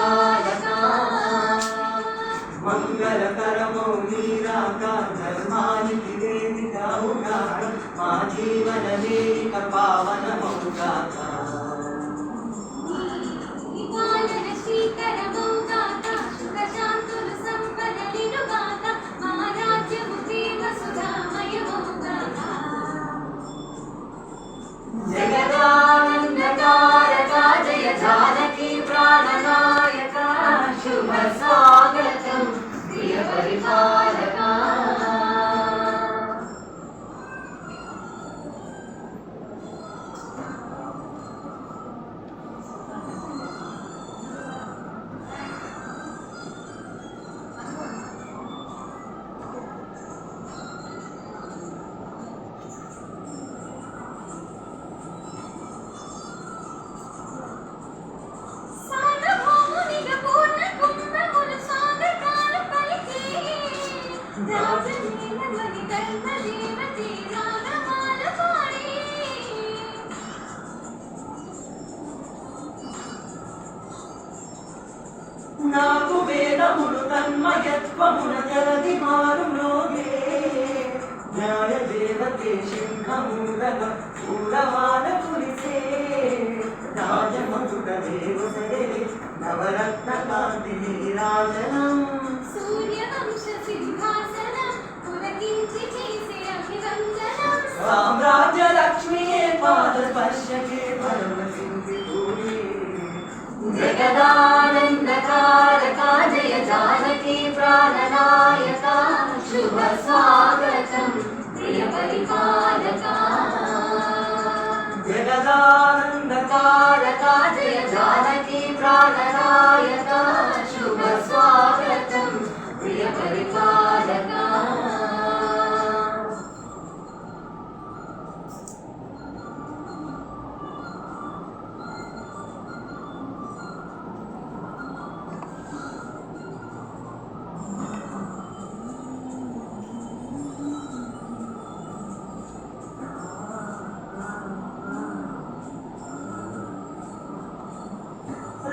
परिपालका मंगलकरमो नीराका धर्मानिकि वेदिकाउगा मा जीवन वेदिक पावनमौगाका पालन श्रीकरमौगाका सुख शांतुलु संपदलिनुगाका मा राज्यमु प्रेम सुधामयमौगाका जगदानन्दकारका जय जानकी प्राणनायका शुभ स्वागतं प्रिय परिपालका నాకు వేదములు తన్మయత్వమున జలది మారు మ్రోగే న్యాయ దేవతే సింహమూలగ పూలవాన కులిసే రాజమధుర దేవసరే నవరత్న కాంతి నీరాజనం సూర్యవంశ సింహాసనం పులకించి చేసే అభివందనం సామ్రాజ్య లక్ష్మియే పాద స్పర్శకే పరమసింధి భూమి जगदानन्दकारका जय जानकी प्राणनायका शुभ स्वागतं प्रिय परिपालका जगदानन्दकारका जय जानकी प्राणनायका शुभ स्वागतं प्रिय परिपालका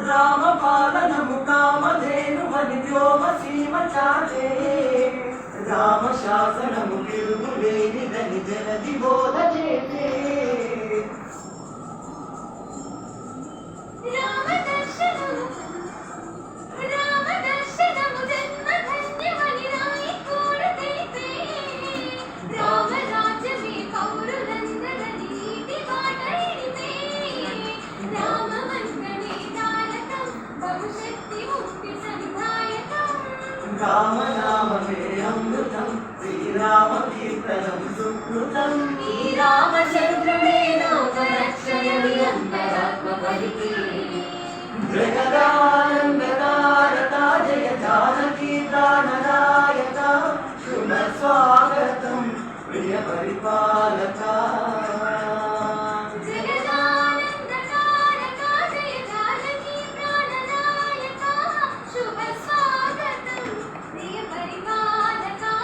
राम पालनमु कामधेनुवनि व्योमसीम चाले राम शासनमु तिरुगुलेनिదని జనది బోధ చేసే రామ దర్శనము జన్మధన్యమని రాయి కూడా తెలిపే రామ రాజ్యమే పౌరులందరి నీతి బాట ఇడిపే రామ మంగళే తారకం భవిష్యత్తి ముక్తి సంధాయకం రామ నామమే అమృతం శ్రీరామ కీర్తనం సుకృతం ఈ రామచంద్రుడే లోక రక్షణని అంతరాత్మ పలికి జగదానందకారకా జయ జానకీ ప్రాణనాయకా శుభ స్వాగతం ప్రియ పరిపాలకా జగదానందకారకా జయ జానకీ ప్రాణనాయకా శుభ స్వాగతం ప్రియ పరిపాలకా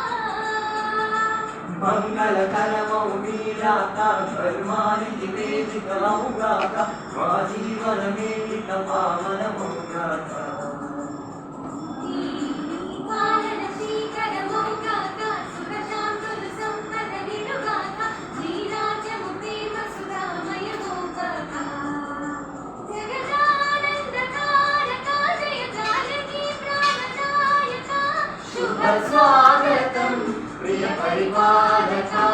మంగళకరమౌ నీరాకా ధర్మానికి వేదికమౌగాక మా జీవన వేదిక పావనమౌగాక పాలన శ్రీకరమౌగాక సుఖ శాంతులు సంపదలినుగాక నీ రాజ్యము ప్రేమ సుధామయమౌగాక జగదానందకారకా జయ జానకీ ప్రాణనాయకా శుభ స్వాగతం ప్రియ పరిపాలకా